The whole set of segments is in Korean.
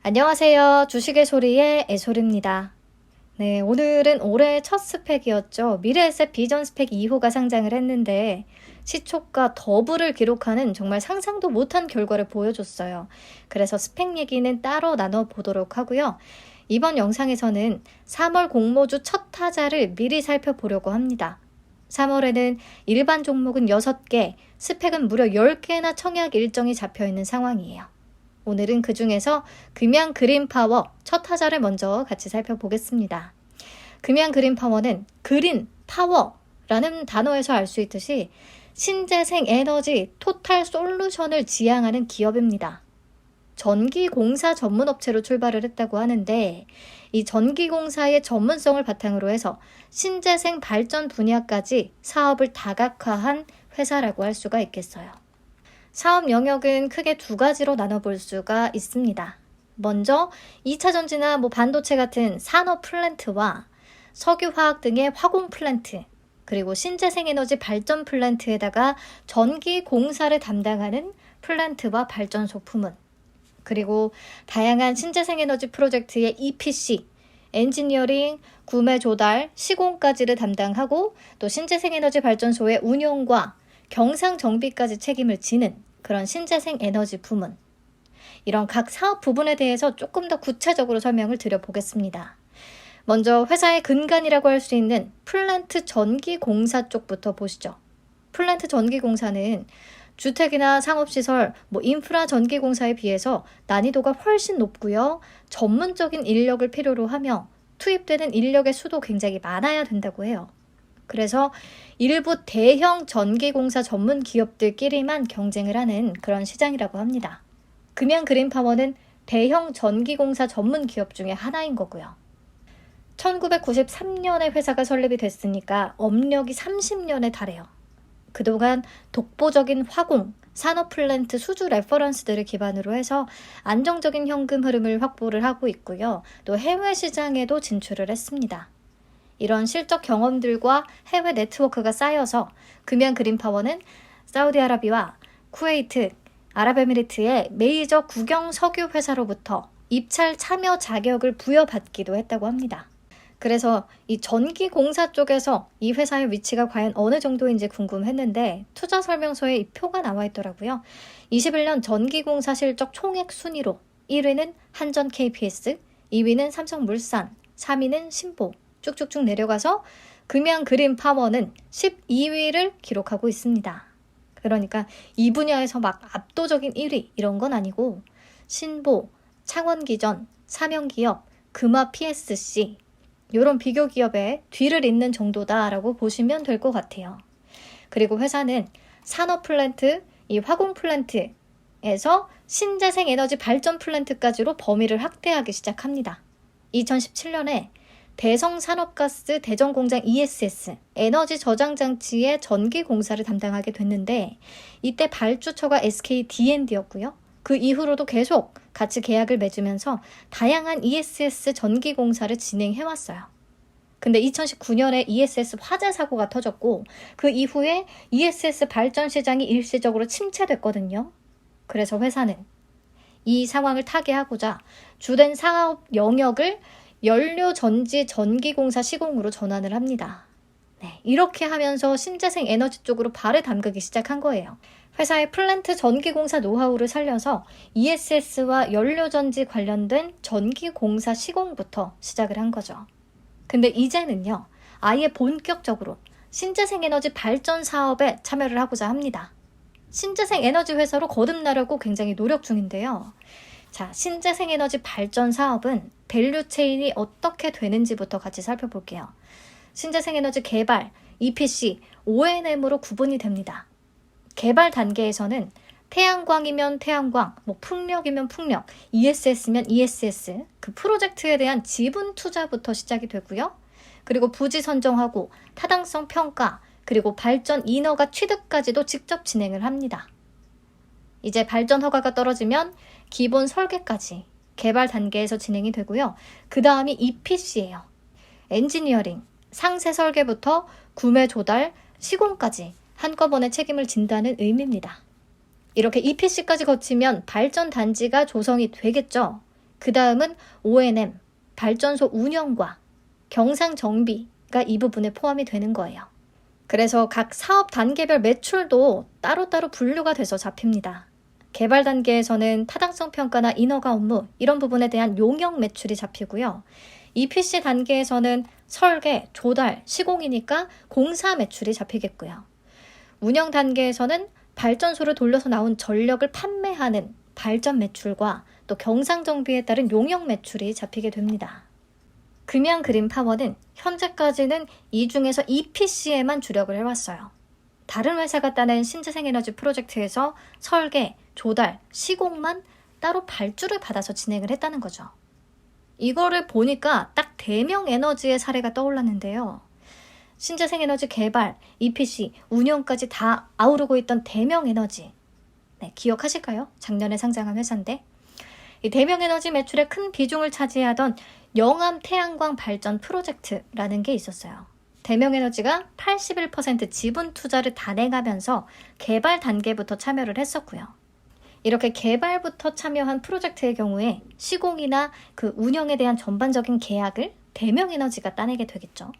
안녕하세요. 주식의 소리의 애솔입니다. 네, 오늘은 올해 첫 스펙이었죠. 미래에셋 비전 스펙 2호가 상장을 했는데 시초가 더블을 기록하는 정말 상상도 못한 결과를 보여줬어요. 그래서 스펙 얘기는 따로 나눠보도록 하고요. 이번 영상에서는 3월 공모주 첫 타자를 미리 살펴보려고 합니다. 3월에는 일반 종목은 6개, 스펙은 무려 10개나 청약 일정이 잡혀있는 상황이에요. 오늘은 그 중에서 금양 그린파워 첫 타자를 먼저 같이 살펴보겠습니다. 금양 그린파워는 그린 파워라는 단어에서 알 수 있듯이 신재생 에너지 토탈 솔루션을 지향하는 기업입니다. 전기공사 전문업체로 출발을 했다고 하는데 이 전기공사의 전문성을 바탕으로 해서 신재생 발전 분야까지 사업을 다각화한 회사라고 할 수가 있겠어요. 사업 영역은 크게 두 가지로 나눠볼 수가 있습니다. 먼저 2차 전지나 반도체 같은 산업 플랜트와 석유화학 등의 화공 플랜트, 그리고 신재생에너지 발전 플랜트에다가 전기 공사를 담당하는 플랜트와 발전소 부문, 그리고 다양한 신재생에너지 프로젝트의 EPC, 엔지니어링, 구매 조달, 시공까지를 담당하고 또 신재생에너지 발전소의 운용과 경상 정비까지 책임을 지는 그런 신재생 에너지 부문. 이런 각 사업 부분에 대해서 조금 더 구체적으로 설명을 드려보겠습니다. 먼저 회사의 근간이라고 할 수 있는 플랜트 전기공사 쪽부터 보시죠. 플랜트 전기공사는 주택이나 상업시설, 인프라 전기공사에 비해서 난이도가 훨씬 높고요. 전문적인 인력을 필요로 하며 투입되는 인력의 수도 굉장히 많아야 된다고 해요. 그래서 일부 대형 전기공사 전문 기업들끼리만 경쟁을 하는 그런 시장이라고 합니다. 금양 그린파워는 대형 전기공사 전문 기업 중에 하나인 거고요. 1993년에 회사가 설립이 됐으니까 업력이 30년에 달해요. 그동안 독보적인 화공, 산업 플랜트 수주 레퍼런스들을 기반으로 해서 안정적인 현금 흐름을 확보를 하고 있고요. 또 해외 시장에도 진출을 했습니다. 이런 실적 경험들과 해외 네트워크가 쌓여서 금양 그린파워는 사우디아라비아와 쿠웨이트, 아랍에미리트의 메이저 국영 석유 회사로부터 입찰 참여 자격을 부여받기도 했다고 합니다. 그래서 이 전기공사 쪽에서 이 회사의 위치가 과연 어느 정도인지 궁금했는데 투자 설명서에 이 표가 나와 있더라고요. 21년 전기공사 실적 총액 순위로 1위는 한전 KPS, 2위는 삼성물산, 3위는 신보, 쭉쭉쭉 내려가서 금양 그린파워는 12위를 기록하고 있습니다. 그러니까 이 분야에서 압도적인 1위 이런 건 아니고 신보, 창원기전, 사명기업, 금화 PSC 이런 비교 기업의 뒤를 잇는 정도다라고 보시면 될 것 같아요. 그리고 회사는 산업 플랜트, 이 화공 플랜트에서 신재생 에너지 발전 플랜트까지로 범위를 확대하기 시작합니다. 2017년에 대성산업가스 대전공장 ESS, 에너지 저장 장치의 전기 공사를 담당하게 됐는데 이때 발주처가 SK D&D였고요. 그 이후로도 계속 같이 계약을 맺으면서 다양한 ESS 전기 공사를 진행해왔어요. 근데 2019년에 ESS 화재 사고가 터졌고 그 이후에 ESS 발전 시장이 일시적으로 침체됐거든요. 그래서 회사는 이 상황을 타개하고자 주된 사업 영역을 연료전지 전기공사 시공으로 전환을 합니다. 네, 이렇게 하면서 신재생 에너지 쪽으로 발을 담그기 시작한 거예요. 회사의 플랜트 전기공사 노하우를 살려서 ESS와 연료전지 관련된 전기공사 시공부터 시작을 한 거죠. 근데 이제는요, 아예 본격적으로 신재생 에너지 발전 사업에 참여를 하고자 합니다. 신재생 에너지 회사로 거듭나려고 굉장히 노력 중인데요. 자, 신재생 에너지 발전 사업은 밸류 체인이 어떻게 되는지부터 같이 살펴볼게요. 신재생 에너지 개발, EPC, O&M으로 구분이 됩니다. 개발 단계에서는 태양광이면 태양광, 풍력이면 풍력, ESS면 ESS, 그 프로젝트에 대한 지분 투자부터 시작이 되고요. 그리고 부지 선정하고 타당성 평가, 그리고 발전 인허가 취득까지도 직접 진행을 합니다. 이제 발전 허가가 떨어지면 기본 설계까지 개발 단계에서 진행이 되고요. 그 다음이 EPC예요. 엔지니어링, 상세 설계부터 구매 조달, 시공까지 한꺼번에 책임을 진다는 의미입니다. 이렇게 EPC까지 거치면 발전 단지가 조성이 되겠죠. 그 다음은 O&M, 발전소 운영과 경상 정비가 이 부분에 포함이 되는 거예요. 그래서 각 사업 단계별 매출도 따로따로 분류가 돼서 잡힙니다. 개발 단계에서는 타당성 평가나 인허가 업무 이런 부분에 대한 용역 매출이 잡히고요. EPC 단계에서는 설계, 조달, 시공이니까 공사 매출이 잡히겠고요. 운영 단계에서는 발전소를 돌려서 나온 전력을 판매하는 발전 매출과 또 경상 정비에 따른 용역 매출이 잡히게 됩니다. 금양 그린파워는 현재까지는 이 중에서 EPC에만 주력을 해왔어요. 다른 회사가 따낸 신재생에너지 프로젝트에서 설계, 조달, 시공만 따로 발주를 받아서 진행을 했다는 거죠. 이거를 보니까 딱 대명에너지의 사례가 떠올랐는데요. 신재생에너지 개발, EPC, 운영까지 다 아우르고 있던 대명에너지. 네, 기억하실까요? 작년에 상장한 회사인데. 이 대명에너지 매출의 큰 비중을 차지하던 영암 태양광 발전 프로젝트라는 게 있었어요. 대명에너지가 81% 지분 투자를 단행하면서 개발 단계부터 참여를 했었고요. 이렇게 개발부터 참여한 프로젝트의 경우에 시공이나 그 운영에 대한 전반적인 계약을 대명에너지가 따내게 되겠죠.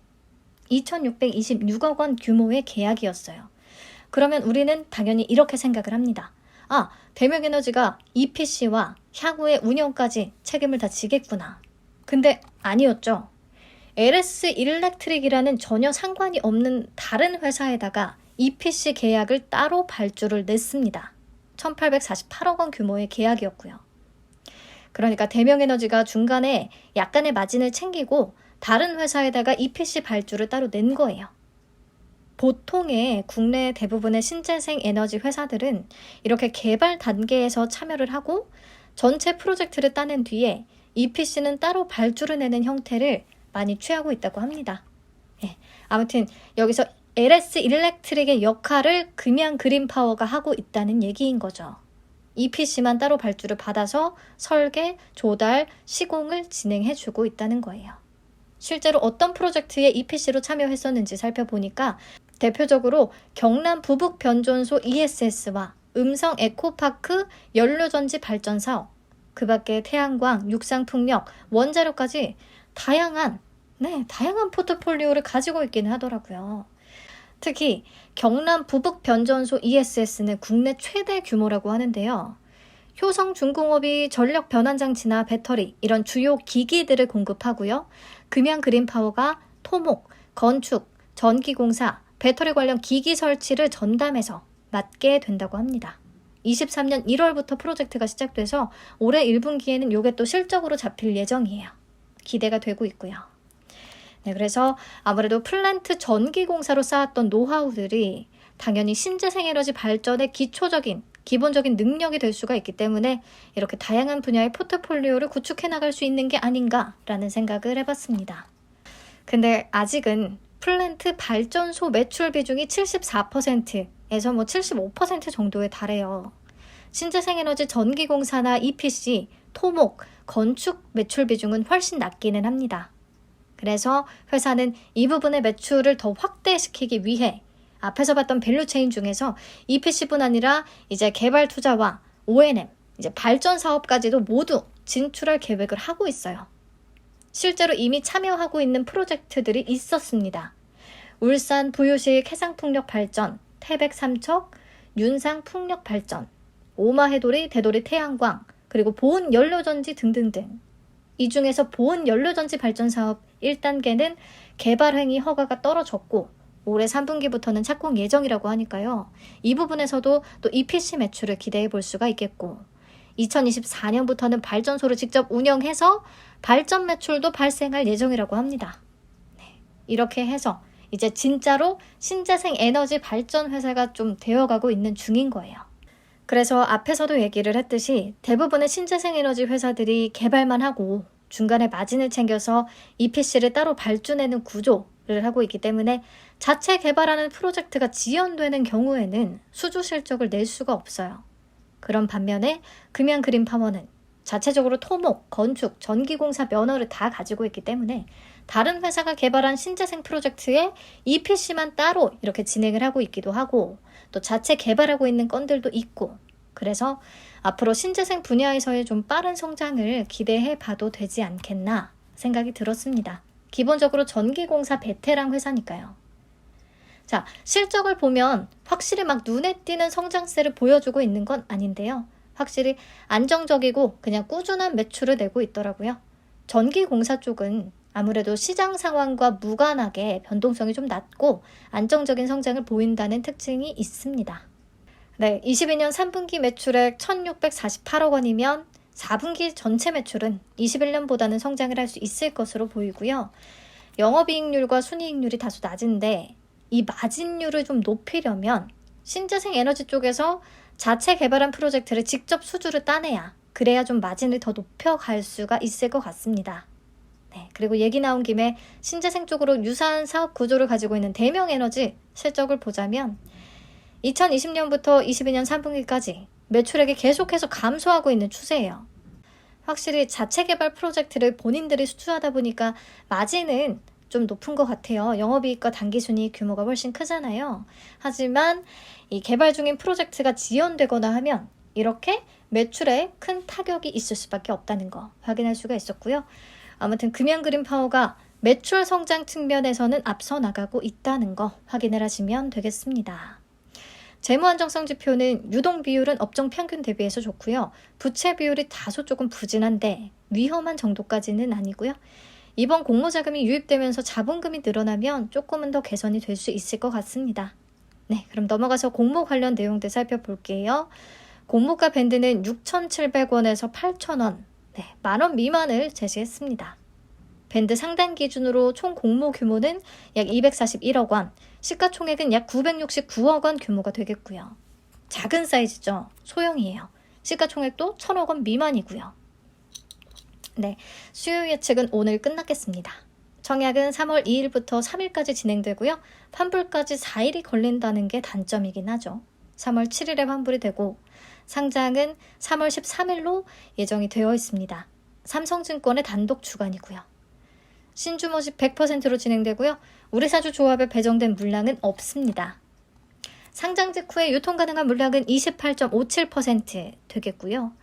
2,626억 원 규모의 계약이었어요. 그러면 우리는 당연히 이렇게 생각을 합니다. 대명에너지가 EPC와 향후의 운영까지 책임을 다 지겠구나. 근데 아니었죠. LS 일렉트릭이라는 전혀 상관이 없는 다른 회사에다가 EPC 계약을 따로 발주를 냈습니다. 1,848억 원 규모의 계약이었고요. 그러니까 대명에너지가 중간에 약간의 마진을 챙기고 다른 회사에다가 EPC 발주를 따로 낸 거예요. 보통의 국내 대부분의 신재생 에너지 회사들은 이렇게 개발 단계에서 참여를 하고 전체 프로젝트를 따낸 뒤에 EPC는 따로 발주를 내는 형태를 많이 취하고 있다고 합니다. 아무튼 여기서 LS 일렉트릭의 역할을 금양 그린파워가 하고 있다는 얘기인 거죠. EPC만 따로 발주를 받아서 설계, 조달, 시공을 진행해주고 있다는 거예요. 실제로 어떤 프로젝트에 EPC로 참여했었는지 살펴보니까 대표적으로 경남 부북 변전소 ESS와 음성 에코파크 연료전지 발전 사업, 그 밖에 태양광, 육상풍력, 원자력까지 다양한 포트폴리오를 가지고 있기는 하더라고요. 특히 경남 부북 변전소 ESS는 국내 최대 규모라고 하는데요. 효성중공업이 전력 변환장치나 배터리 이런 주요 기기들을 공급하고요. 금양 그린파워가 토목, 건축, 전기공사, 배터리 관련 기기 설치를 전담해서 맡게 된다고 합니다. 23년 1월부터 프로젝트가 시작돼서 올해 1분기에는 이게 또 실적으로 잡힐 예정이에요. 기대가 되고 있고요. 네, 그래서 아무래도 플랜트 전기공사로 쌓았던 노하우들이 당연히 신재생에너지 발전의 기본적인 능력이 될 수가 있기 때문에 이렇게 다양한 분야의 포트폴리오를 구축해 나갈 수 있는 게 아닌가라는 생각을 해봤습니다. 근데 아직은 플랜트 발전소 매출 비중이 74%에서 75% 정도에 달해요. 신재생에너지 전기공사나 EPC, 토목, 건축 매출 비중은 훨씬 낮기는 합니다. 그래서 회사는 이 부분의 매출을 더 확대시키기 위해 앞에서 봤던 밸류체인 중에서 EPC뿐 아니라 이제 개발 투자와 O&M, 이제 발전 사업까지도 모두 진출할 계획을 하고 있어요. 실제로 이미 참여하고 있는 프로젝트들이 있었습니다. 울산 부유시 해상풍력 발전, 태백 삼척, 윤상 풍력 발전, 오마해돌이 대돌이 태양광, 그리고 보온 연료전지 등등등. 이 중에서 보온 연료전지 발전 사업 1단계는 개발행위 허가가 떨어졌고 올해 3분기부터는 착공 예정이라고 하니까요. 이 부분에서도 또 EPC 매출을 기대해 볼 수가 있겠고 2024년부터는 발전소를 직접 운영해서 발전 매출도 발생할 예정이라고 합니다. 이렇게 해서 이제 진짜로 신재생 에너지 발전 회사가 좀 되어가고 있는 중인 거예요. 그래서 앞에서도 얘기를 했듯이 대부분의 신재생 에너지 회사들이 개발만 하고 중간에 마진을 챙겨서 EPC를 따로 발주내는 구조를 하고 있기 때문에 자체 개발하는 프로젝트가 지연되는 경우에는 수주 실적을 낼 수가 없어요. 그런 반면에 금양 그린파워는 자체적으로 토목, 건축, 전기공사 면허를 다 가지고 있기 때문에 다른 회사가 개발한 신재생 프로젝트에 EPC만 따로 이렇게 진행을 하고 있기도 하고 또 자체 개발하고 있는 건들도 있고 그래서 앞으로 신재생 분야에서의 좀 빠른 성장을 기대해 봐도 되지 않겠나 생각이 들었습니다. 기본적으로 전기공사 베테랑 회사니까요. 자, 실적을 보면 확실히 막 눈에 띄는 성장세를 보여주고 있는 건 아닌데요. 확실히 안정적이고 그냥 꾸준한 매출을 내고 있더라고요. 전기공사 쪽은 아무래도 시장 상황과 무관하게 변동성이 좀 낮고 안정적인 성장을 보인다는 특징이 있습니다. 네, 22년 3분기 매출액 1,648억 원이면 4분기 전체 매출은 21년보다는 성장을 할 수 있을 것으로 보이고요. 영업이익률과 순이익률이 다소 낮은데 이 마진율을 좀 높이려면 신재생 에너지 쪽에서 자체 개발한 프로젝트를 직접 수주를 따내야 그래야 좀 마진을 더 높여갈 수가 있을 것 같습니다. 네, 그리고 얘기 나온 김에 신재생 쪽으로 유사한 사업 구조를 가지고 있는 대명에너지 실적을 보자면 2020년부터 22년 3분기까지 매출액이 계속해서 감소하고 있는 추세예요. 확실히 자체 개발 프로젝트를 본인들이 수주하다 보니까 마진은 좀 높은 것 같아요. 영업이익과 당기순이익 규모가 훨씬 크잖아요. 하지만 이 개발 중인 프로젝트가 지연되거나 하면 이렇게 매출에 큰 타격이 있을 수밖에 없다는 거 확인할 수가 있었고요. 아무튼 금양그린파워가 매출 성장 측면에서는 앞서 나가고 있다는 거 확인을 하시면 되겠습니다. 재무 안정성 지표는 유동 비율은 업종 평균 대비해서 좋고요. 부채 비율이 다소 조금 부진한데 위험한 정도까지는 아니고요. 이번 공모자금이 유입되면서 자본금이 늘어나면 조금은 더 개선이 될 수 있을 것 같습니다. 네, 그럼 넘어가서 공모 관련 내용들 살펴볼게요. 공모가 밴드는 6,700원에서 8,000원, 네, 만원 미만을 제시했습니다. 밴드 상단 기준으로 총 공모 규모는 약 241억 원, 시가총액은 약 969억 원 규모가 되겠고요. 작은 사이즈죠. 소형이에요. 시가총액도 1,000억 원 미만이고요. 네, 수요 예측은 오늘 끝났겠습니다. 청약은 3월 2일부터 3일까지 진행되고요. 환불까지 4일이 걸린다는 게 단점이긴 하죠. 3월 7일에 환불이 되고 상장은 3월 13일로 예정이 되어 있습니다. 삼성증권의 단독 주관이고요. 신주 모집 100%로 진행되고요. 우리사주 조합에 배정된 물량은 없습니다. 상장 직후에 유통 가능한 물량은 28.57% 되겠고요.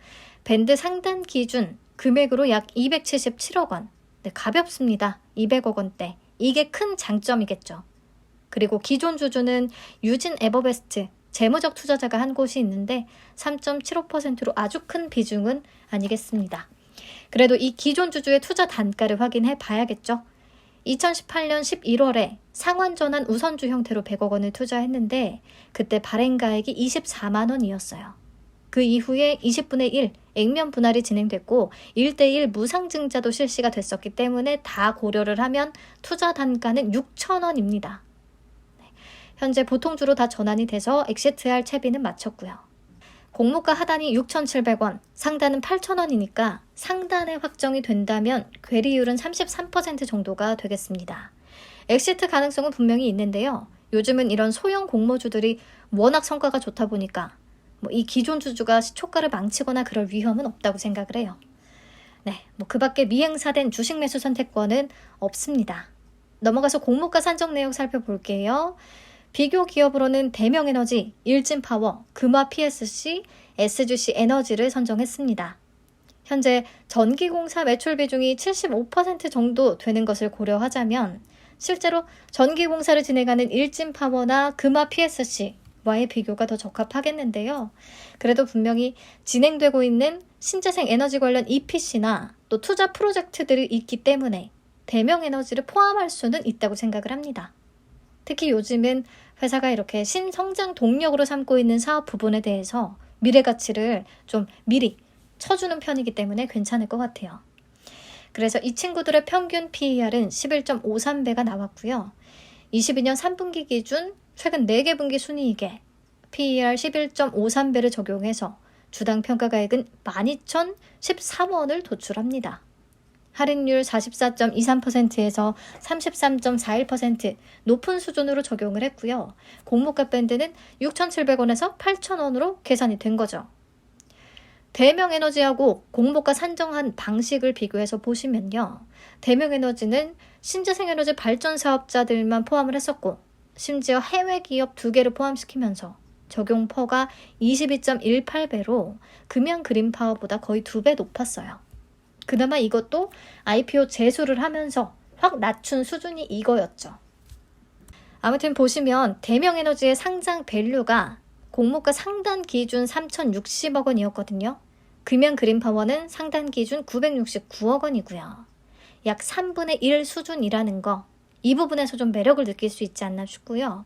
밴드 상단 기준 금액으로 약 277억 원. 네, 가볍습니다. 200억 원대. 이게 큰 장점이겠죠. 그리고 기존 주주는 유진 에버베스트, 재무적 투자자가 한 곳이 있는데 3.75%로 아주 큰 비중은 아니겠습니다. 그래도 이 기존 주주의 투자 단가를 확인해 봐야겠죠. 2018년 11월에 상환전환 우선주 형태로 100억 원을 투자했는데 그때 발행가액이 24만 원이었어요. 그 이후에 20분의 1 액면 분할이 진행됐고 1대1 무상증자도 실시가 됐었기 때문에 다 고려를 하면 투자 단가는 6천 원입니다. 현재 보통주로 다 전환이 돼서 엑시트할 채비는 마쳤고요. 공모가 하단이 6,700원, 상단은 8,000원이니까 상단에 확정이 된다면 괴리율은 33% 정도가 되겠습니다. 엑시트 가능성은 분명히 있는데요. 요즘은 이런 소형 공모주들이 워낙 성과가 좋다 보니까 이 기존 주주가 시초가를 망치거나 그럴 위험은 없다고 생각을 해요. 네, 그 밖에 미행사된 주식 매수 선택권은 없습니다. 넘어가서 공모가 산정 내역 살펴볼게요. 비교 기업으로는 대명에너지, 일진파워, 금화 PSC, SGC 에너지를 선정했습니다. 현재 전기공사 매출 비중이 75% 정도 되는 것을 고려하자면 실제로 전기공사를 진행하는 일진파워나 금화 PSC와의 비교가 더 적합하겠는데요. 그래도 분명히 진행되고 있는 신재생 에너지 관련 EPC나 또 투자 프로젝트들이 있기 때문에 대명에너지를 포함할 수는 있다고 생각을 합니다. 특히 요즘은 회사가 이렇게 신성장 동력으로 삼고 있는 사업 부분에 대해서 미래 가치를 좀 미리 쳐주는 편이기 때문에 괜찮을 것 같아요. 그래서 이 친구들의 평균 PER은 11.53배가 나왔고요. 22년 3분기 기준 최근 4개 분기 순이익에 PER 11.53배를 적용해서 주당 평가가액은 12,013원을 도출합니다. 할인율 44.23%에서 33.41% 높은 수준으로 적용을 했고요. 공모가 밴드는 6,700원에서 8,000원으로 계산이 된 거죠. 대명에너지하고 공모가 산정한 방식을 비교해서 보시면요. 대명에너지는 신재생에너지 발전 사업자들만 포함을 했었고 심지어 해외 기업 2개를 포함시키면서 적용 퍼가 22.18배로 금연 그린 파워보다 거의 2배 높았어요. 그나마 이것도 IPO 재수를 하면서 확 낮춘 수준이 이거였죠. 아무튼 보시면 대명에너지의 상장 밸류가 공모가 상단 기준 3,060억 원이었거든요. 금연 그린파워는 상단 기준 969억 원이고요. 약 3분의 1 수준이라는 거, 이 부분에서 좀 매력을 느낄 수 있지 않나 싶고요.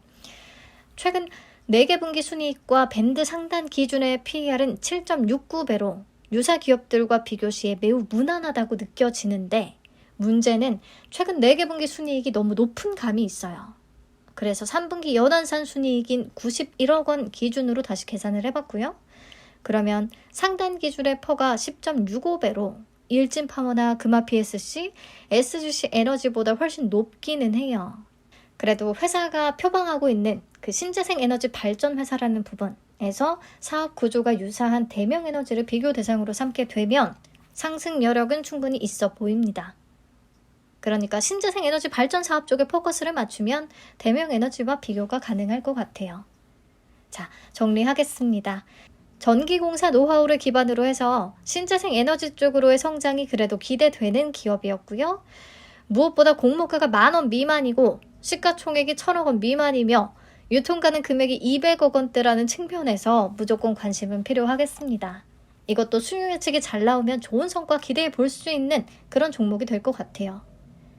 최근 4개 분기 순이익과 밴드 상단 기준의 PER은 7.69배로 유사 기업들과 비교 시에 매우 무난하다고 느껴지는데, 문제는 최근 4개 분기 순이익이 너무 높은 감이 있어요. 그래서 3분기 연환산 순이익인 91억 원 기준으로 다시 계산을 해봤고요. 그러면 상단 기준의 퍼가 10.65배로 일진파워나 금화 PSC, SGC 에너지보다 훨씬 높기는 해요. 그래도 회사가 표방하고 있는 그 신재생 에너지 발전 회사라는 부분에서 사업 구조가 유사한 대명 에너지를 비교 대상으로 삼게 되면 상승 여력은 충분히 있어 보입니다. 그러니까 신재생 에너지 발전 사업 쪽에 포커스를 맞추면 대명 에너지와 비교가 가능할 것 같아요. 자, 정리하겠습니다. 전기공사 노하우를 기반으로 해서 신재생 에너지 쪽으로의 성장이 그래도 기대되는 기업이었고요. 무엇보다 공모가가 10,000원 미만이고 시가총액이 1,000억 원 미만이며 유통가능 금액이 200억 원대라는 측면에서 무조건 관심은 필요하겠습니다. 이것도 수요 예측이 잘 나오면 좋은 성과 기대해 볼 수 있는 그런 종목이 될 것 같아요.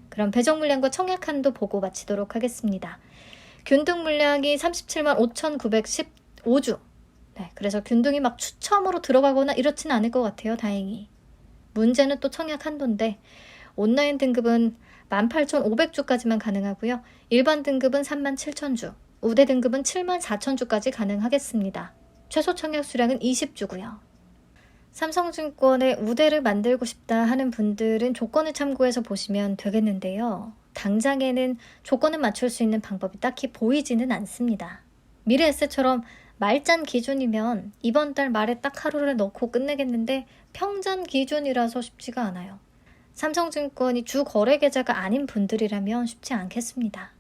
그럼 배정 물량과 청약 한도 보고 마치도록 하겠습니다. 균등 물량이 37만 5,915주. 네, 그래서 균등이 막 추첨으로 들어가거나 이렇진 않을 것 같아요. 다행히. 문제는 또 청약 한도인데 온라인 등급은 18,500주까지만 가능하고요. 일반 등급은 37,000주, 우대 등급은 74,000주까지 가능하겠습니다. 최소 청약 수량은 20주고요. 삼성증권의 우대를 만들고 싶다 하는 분들은 조건을 참고해서 보시면 되겠는데요. 당장에는 조건을 맞출 수 있는 방법이 딱히 보이지는 않습니다. 미래에셋처럼 말잔 기준이면 이번 달 말에 딱 하루를 넣고 끝내겠는데 평잔 기준이라서 쉽지가 않아요. 삼성증권이 주 거래 계좌가 아닌 분들이라면 쉽지 않겠습니다.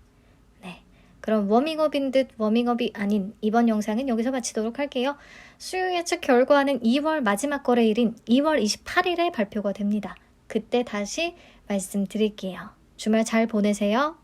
네, 그럼 워밍업인 듯 워밍업이 아닌 이번 영상은 여기서 마치도록 할게요. 수요 예측 결과는 2월 마지막 거래일인 2월 28일에 발표가 됩니다. 그때 다시 말씀드릴게요. 주말 잘 보내세요.